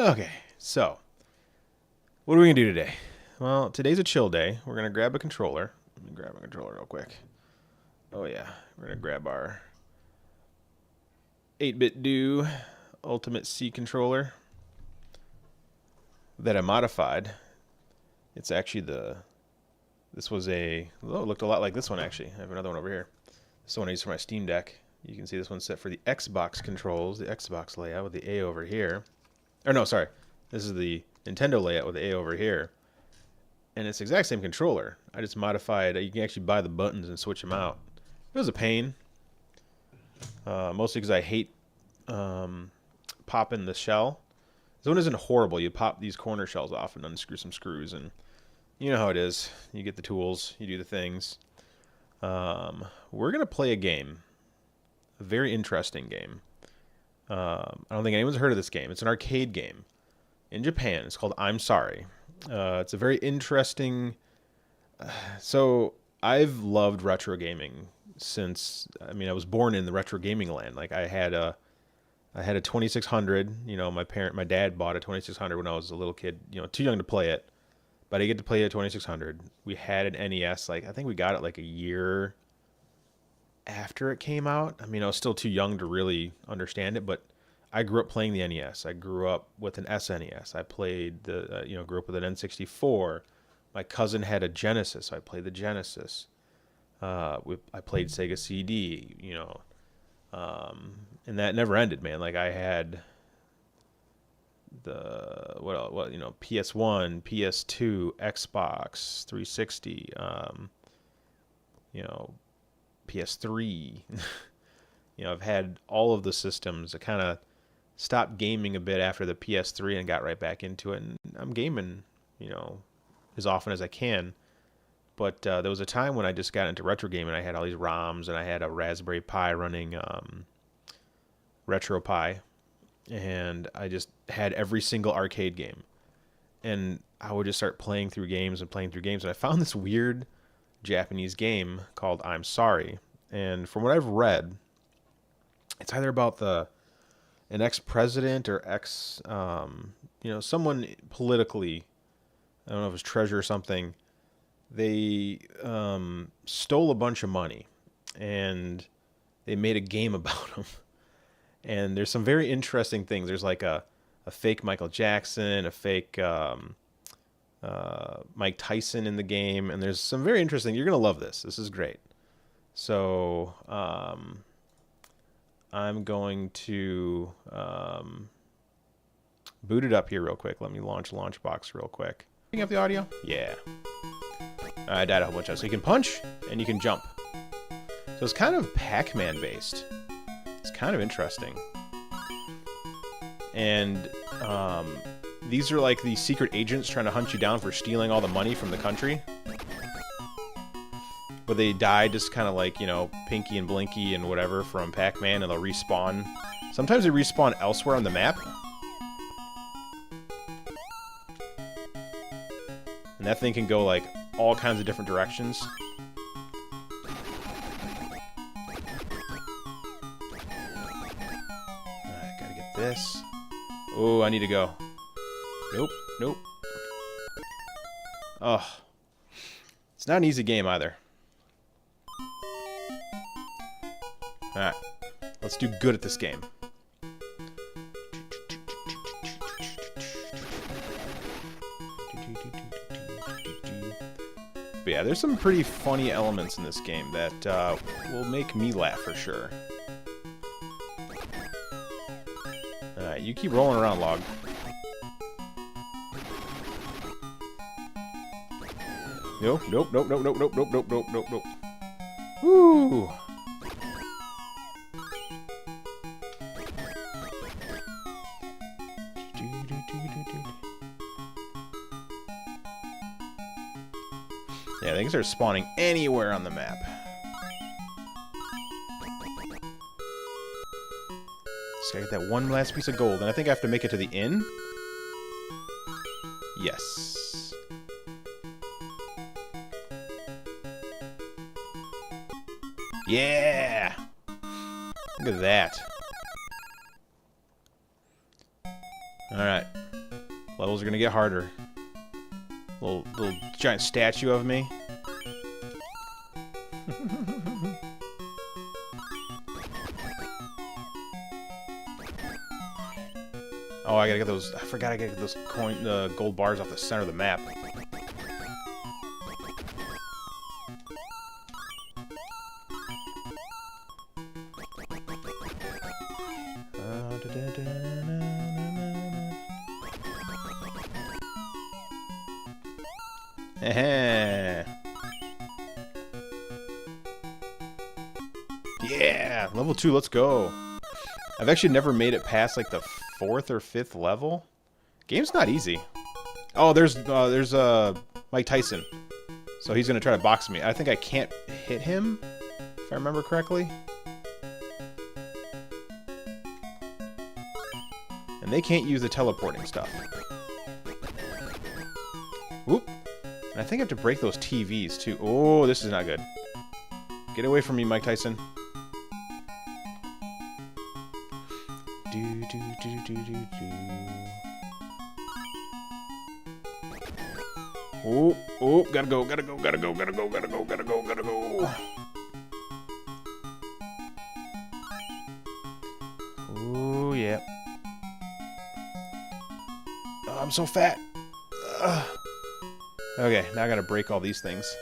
Okay, so what are we gonna do today? Well, today's a chill day. We're gonna grab a controller. Let me grab a controller real quick. Oh yeah, we're gonna grab our 8-bit do Ultimate C controller that I modified. It's actually this was it looked a lot like this one actually. I have another one over here. This is the one I use for my Steam Deck. You can see this one's set for the Xbox controls, the Xbox layout with the A over here. Or no, sorry. This is the Nintendo layout with the A over here. And it's the exact same controller. I just modified. You can actually buy the buttons and switch them out. It was a pain. Mostly because I hate popping the shell. This one isn't horrible. You pop these corner shells off and unscrew some screws. And you know how it is. You get the tools. You do the things. We're going to play a game. A very interesting game. I don't think anyone's heard of this game. It's an arcade game in Japan. It's called I'm Sorry. It's a very interesting... So I've loved retro gaming since... I mean, I was born in the retro gaming land. Like I had a 2600. You know, my dad bought a 2600 when I was a little kid. You know, too young to play it, but I get to play a 2600. We had an NES. Like I think we got it like a year after it came out. I mean, I was still too young to really understand it, but I grew up playing the NES. I grew up with an SNES. I played grew up with an N64. My cousin had a Genesis, so I played the Genesis. I played Sega CD, and that never ended, man. Like I had PS1, PS2, Xbox 360, PS3. I've had all of the systems. I kind of stopped gaming a bit after the PS3 and got right back into it. And I'm gaming, as often as I can. But there was a time when I just got into retro gaming. I had all these ROMs, and I had a Raspberry Pi running RetroPie. And I just had every single arcade game. And I would just start playing through games. And I found this weird Japanese game called I'm Sorry. And from what I've read, it's either about an ex-president or someone politically, I don't know if it was treasurer or something. They stole a bunch of money, and they made a game about them. And there's some very interesting things. There's like a fake Michael Jackson, a fake Mike Tyson in the game, and there's some very interesting. You're gonna love this. This is great. So I'm going to boot it up here real quick. Let me launch Launchbox real quick. Picking up the audio? Yeah. I died a whole bunch of. So you can punch and you can jump. So it's kind of Pac-Man based. It's kind of interesting. And these are like the secret agents trying to hunt you down for stealing all the money from the country. But they die just kind of like, Pinky and Blinky and whatever from Pac-Man, and they'll respawn. Sometimes they respawn elsewhere on the map. And that thing can go like all kinds of different directions. Alright, gotta get this. Oh, I need to go. Nope. Oh. It's not an easy game either. Alright, let's do good at this game. But yeah, there's some pretty funny elements in this game that will make me laugh for sure. Alright, you keep rolling around, Log. Nope. Woo! Yeah, things are spawning anywhere on the map. Just gotta get that one last piece of gold, and I think I have to make it to the inn. Yes. Yeah! Look at that. Alright. Levels are gonna get harder. Little giant statue of me. Oh, I gotta get those. I forgot I gotta get those gold bars off the center of the map. Yeah, level 2, let's go. I've actually never made it past like the 4th or 5th level. Game's not easy. Oh, there's Mike Tyson. So he's gonna try to box me. I think I can't hit him, if I remember correctly. And they can't use the teleporting stuff. Whoop. And I think I have to break those TVs too. Oh, this is not good. Get away from me, Mike Tyson. Oh, gotta go. Oh, yeah. Oh, I'm so fat. Okay, now I gotta break all these things.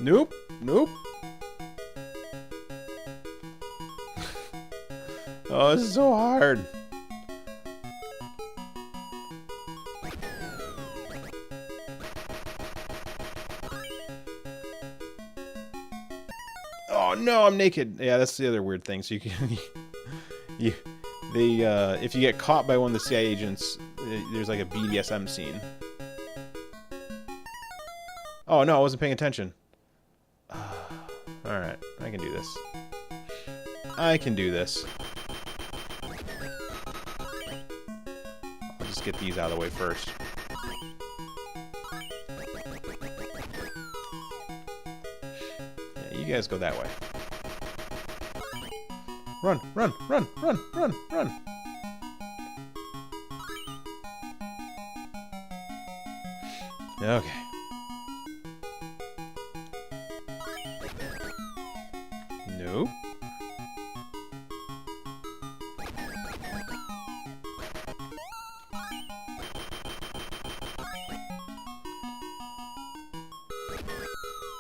Nope. Oh, this is so hard. Oh no, I'm naked. Yeah, that's the other weird thing. So you can, if you get caught by one of the CIA agents, there's like a BDSM scene. Oh no, I wasn't paying attention. All right, I can do this. I can do this. I'll just get these out of the way first. Yeah, you guys go that way. Run. Okay. Nope.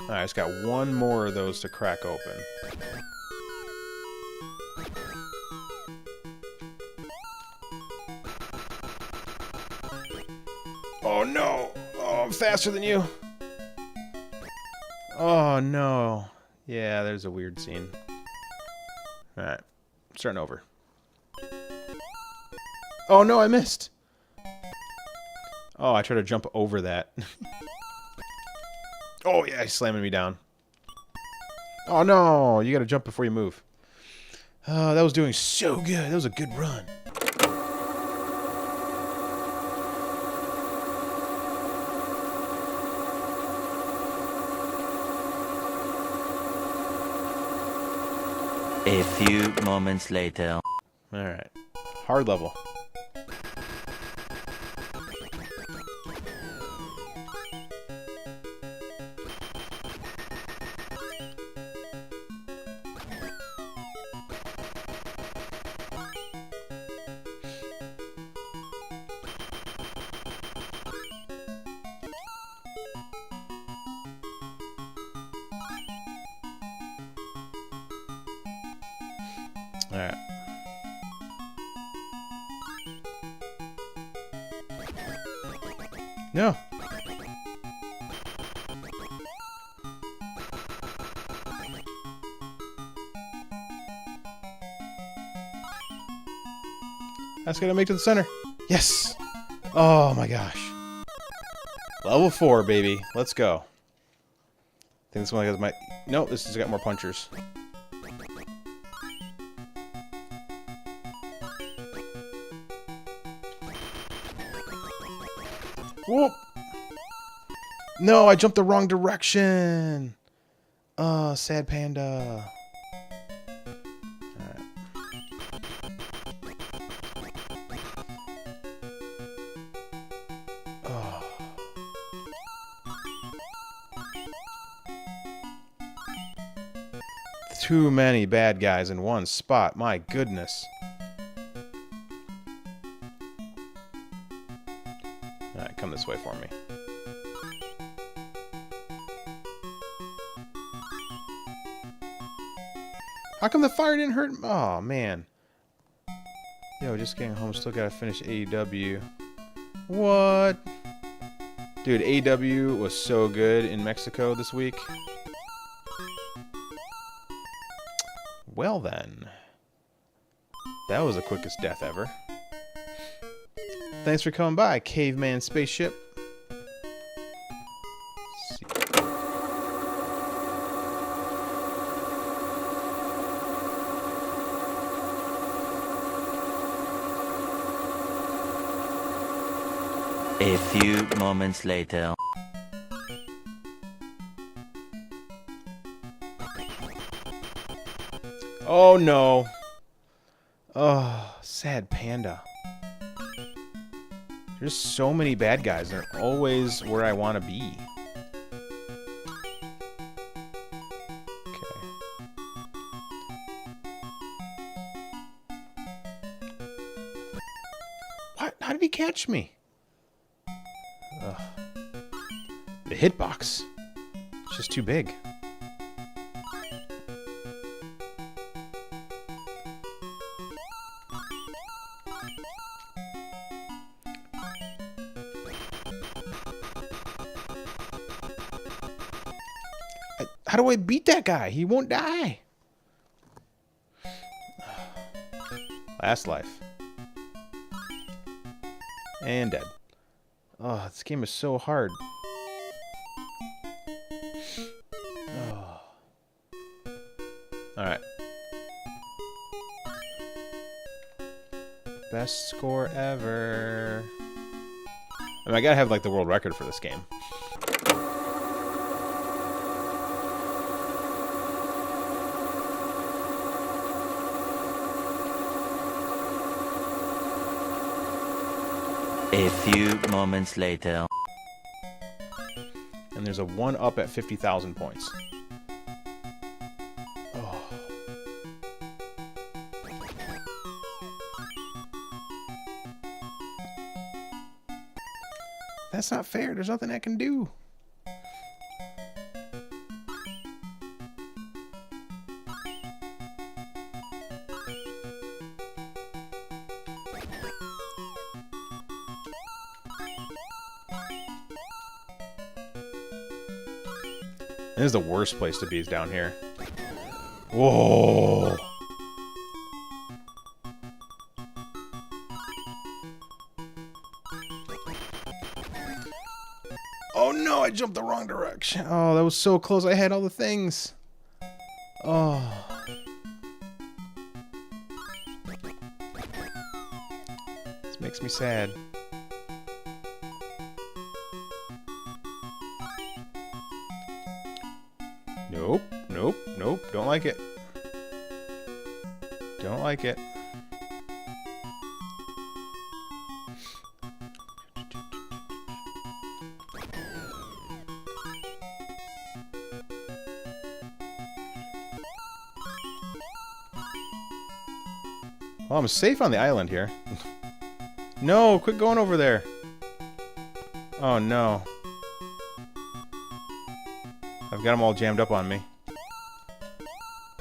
Alright, I just got one more of those to crack open. Oh no! Oh, I'm faster than you! Oh no. Yeah, there's a weird scene. Alright, starting over. Oh no, I missed! Oh, I tried to jump over that. Oh yeah, he's slamming me down. Oh no, you gotta jump before you move. Oh, that was doing so good. That was a good run. A few moments later. Alright. Hard level. Alright. No. That's gonna make it to the center. Yes! Oh my gosh. Level 4, baby. Let's go. I think this one has my... Nope, this has got more punchers. Whoop! No, I jumped the wrong direction. Sad panda. Alright. too many bad guys in one spot. My goodness. Alright, come this way for me. How come the fire didn't hurt? Oh, man. Yo, just getting home. Still gotta finish AEW. What? Dude, AEW was so good in Mexico this week. Well then. That was the quickest death ever. Thanks for coming by, Caveman Spaceship. A few moments later. Oh no. Oh, sad panda. There's so many bad guys. They're always where I want to be. Okay. What? How did he catch me? Ugh. The hitbox. It's just too big. How do I beat that guy? He won't die. Last life. And dead. Oh, this game is so hard. Oh. Alright. Best score ever. I mean, I gotta have like the world record for this game. A few moments later. And there's a 1-up at 50,000 points. Oh. That's not fair. There's nothing I can do. This is the worst place to be, is down here. Whoa! Oh no, I jumped the wrong direction. Oh, that was so close. I had all the things. Oh. This makes me sad. Nope, nope, nope. Don't like it. Don't like it. Well, I'm safe on the island here. No, quit going over there. Oh, no. I've got them all jammed up on me.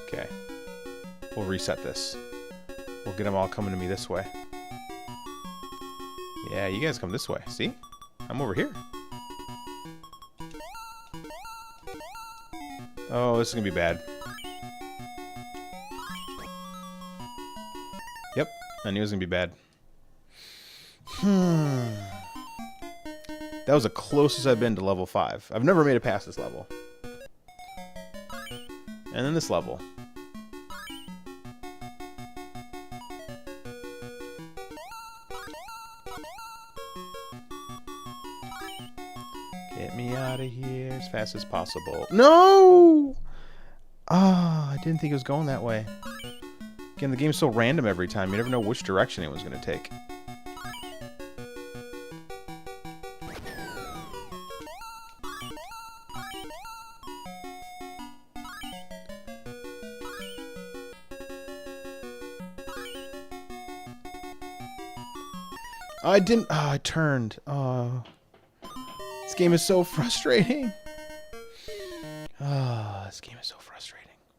Okay. We'll reset this. We'll get them all coming to me this way. Yeah, you guys come this way. See? I'm over here. Oh, this is gonna be bad. Yep, I knew it was gonna be bad. That was the closest I've been to level 5. I've never made it past this level. And then this level. Get me out of here as fast as possible. No! Ah, I didn't think it was going that way. Again, the game's so random every time. You never know which direction it was going to take. I didn't. Oh, I turned. Oh. This game is so frustrating. Ah, this game is so frustrating.